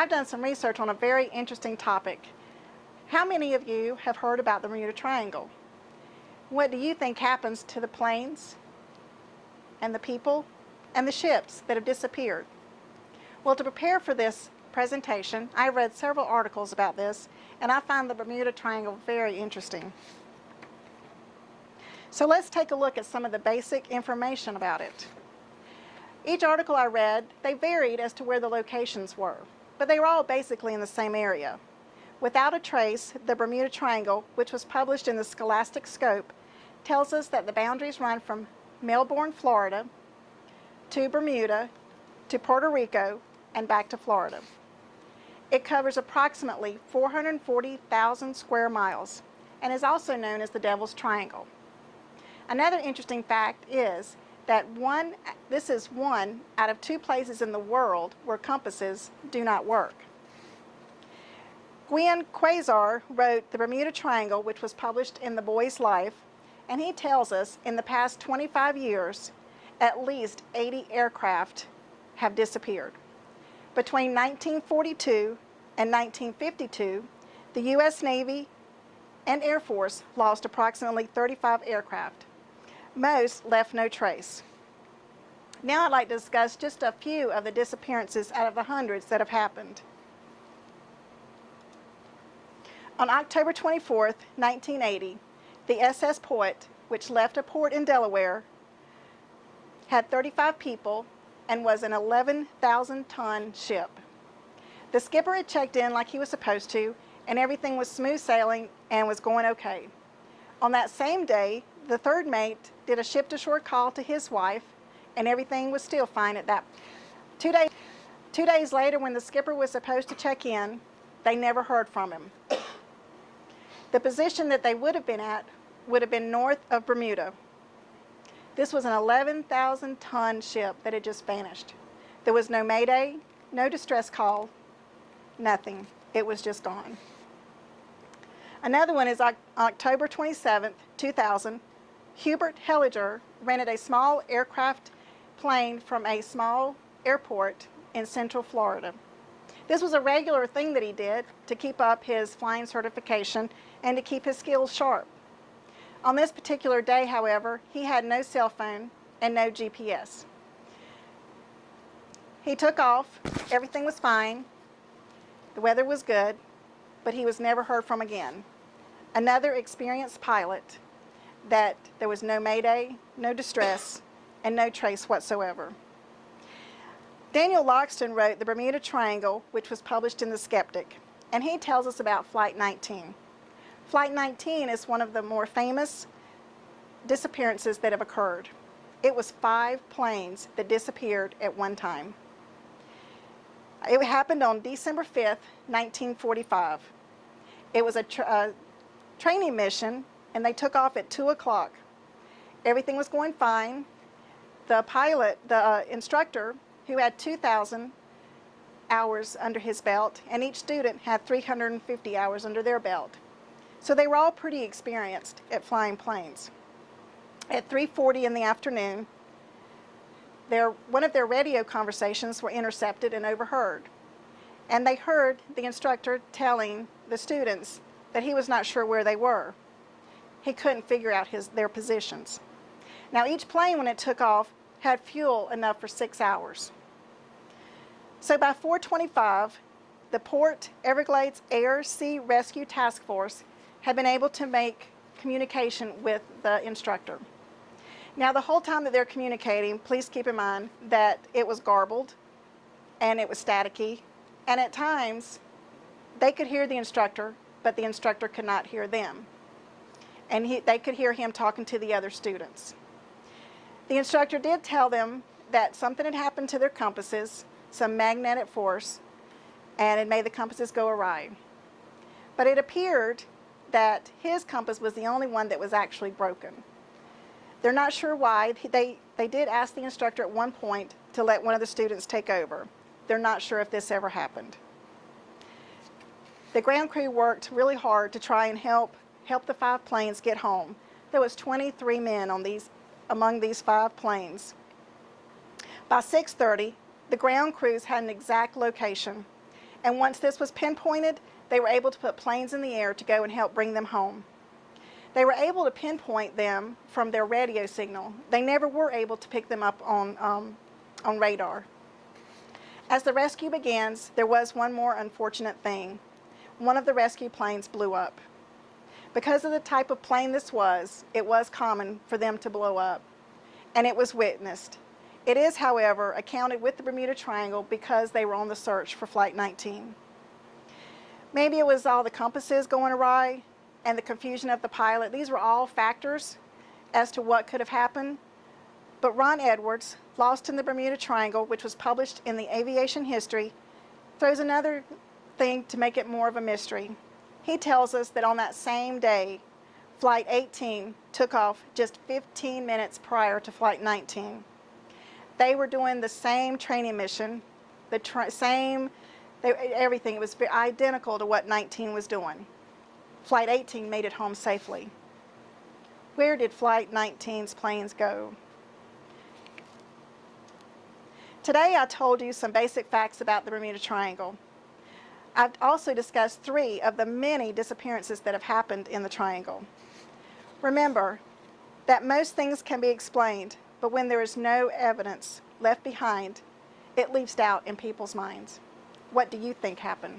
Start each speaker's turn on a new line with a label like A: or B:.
A: I've done some research on a very interesting topic. How many of you have heard about the Bermuda Triangle? What do you think happens to the planes and the people and the ships that have disappeared? Well, to prepare for this presentation, I read several articles about this, and I find the Bermuda Triangle very interesting. So let's take a look at some of the basic information about it. Each article I read, they varied as to where the locations were, but they were all basically in the same area. Without a Trace, the Bermuda Triangle, which was published in the Scholastic Scope, tells us that the boundaries run from Melbourne, Florida, to Bermuda, to Puerto Rico, and back to Florida. It covers approximately 440,000 square miles and is also known as the Devil's Triangle. Another interesting fact is that this is one out of 2 places in the world where compasses do not work. Gwen Quasar wrote The Bermuda Triangle, which was published in The Boy's Life, and he tells us in the past 25 years, at least 80 aircraft have disappeared. Between 1942 and 1952, the U.S. Navy and Air Force lost approximately 35 aircraft. Most left no trace. Now I'd like to discuss just a few of the disappearances out of the hundreds that have happened. On October 24th, 1980, the SS Poet, which left a port in Delaware, had 35 people and was an 11,000-ton ship. The skipper had checked in like he was supposed to, and everything was smooth sailing and was going okay. On that same day, the third mate did a ship-to-shore call to his wife, and everything was still fine at that. 2 days later, when the skipper was supposed to check in, they never heard from him. The position that they would have been at would have been north of Bermuda. This was an 11,000-ton ship that had just vanished. There was no mayday, no distress call, nothing. It was just gone. Another one is October 27th, 2000. Hubert Helliger rented a small aircraft plane from a small airport in Central Florida. This was a regular thing that he did to keep up his flying certification and to keep his skills sharp. On this particular day, however, he had no cell phone and no GPS. He took off, everything was fine, the weather was good, but he was never heard from again. Another experienced pilot that there was no mayday, no distress, and no trace whatsoever. Daniel Loxton wrote The Bermuda Triangle, which was published in The Skeptic, and he tells us about Flight 19. Flight 19 is one of the more famous disappearances that have occurred. It was 5 planes that disappeared at one time. It happened on December 5th, 1945. It was a training mission, and they took off at 2 o'clock. Everything was going fine. The pilot, the instructor, who had 2,000 hours under his belt, and each student had 350 hours under their belt. So they were all pretty experienced at flying planes. At 3:40 in the afternoon, one of their radio conversations were intercepted and overheard. And they heard the instructor telling the students that he was not sure where they were. He couldn't figure out their positions. Now each plane, when it took off, had fuel enough for 6 hours. So by 4:25, the Port Everglades Air Sea Rescue Task Force had been able to make communication with the instructor. Now the whole time that they're communicating, please keep in mind that it was garbled and it was staticky, and at times they could hear the instructor, but the instructor could not hear them. And they could hear him talking to the other students. The instructor did tell them that something had happened to their compasses, some magnetic force, and it made the compasses go awry. But it appeared that his compass was the only one that was actually broken. They're not sure why. They did ask the instructor at one point to let one of the students take over. They're not sure if this ever happened. The ground crew worked really hard to try and help the 5 planes get home. There was 23 men among these 5 planes. By 6:30, the ground crews had an exact location, And once this was pinpointed, they were able to put planes in the air to go and help bring them home. They were able to pinpoint them from their radio signal. They never were able to pick them up on radar. As the rescue begins, there was one more unfortunate thing. One of the rescue planes blew up. Because of the type of plane this was, it was common for them to blow up, and it was witnessed. It is, however, accounted with the Bermuda Triangle because they were on the search for Flight 19. Maybe it was all the compasses going awry and the confusion of the pilot. These were all factors as to what could have happened. But Ron Edwards, Lost in the Bermuda Triangle, which was published in the Aviation History, throws another thing to make it more of a mystery. He tells us that on that same day, Flight 18 took off just 15 minutes prior to Flight 19. They were doing the same training mission, everything. It was identical to what 19 was doing. Flight 18 made it home safely. Where did Flight 19's planes go? Today I told you some basic facts about the Bermuda Triangle. I've also discussed 3 of the many disappearances that have happened in the Triangle. Remember that most things can be explained, but when there is no evidence left behind, it leaves doubt in people's minds. What do you think happened?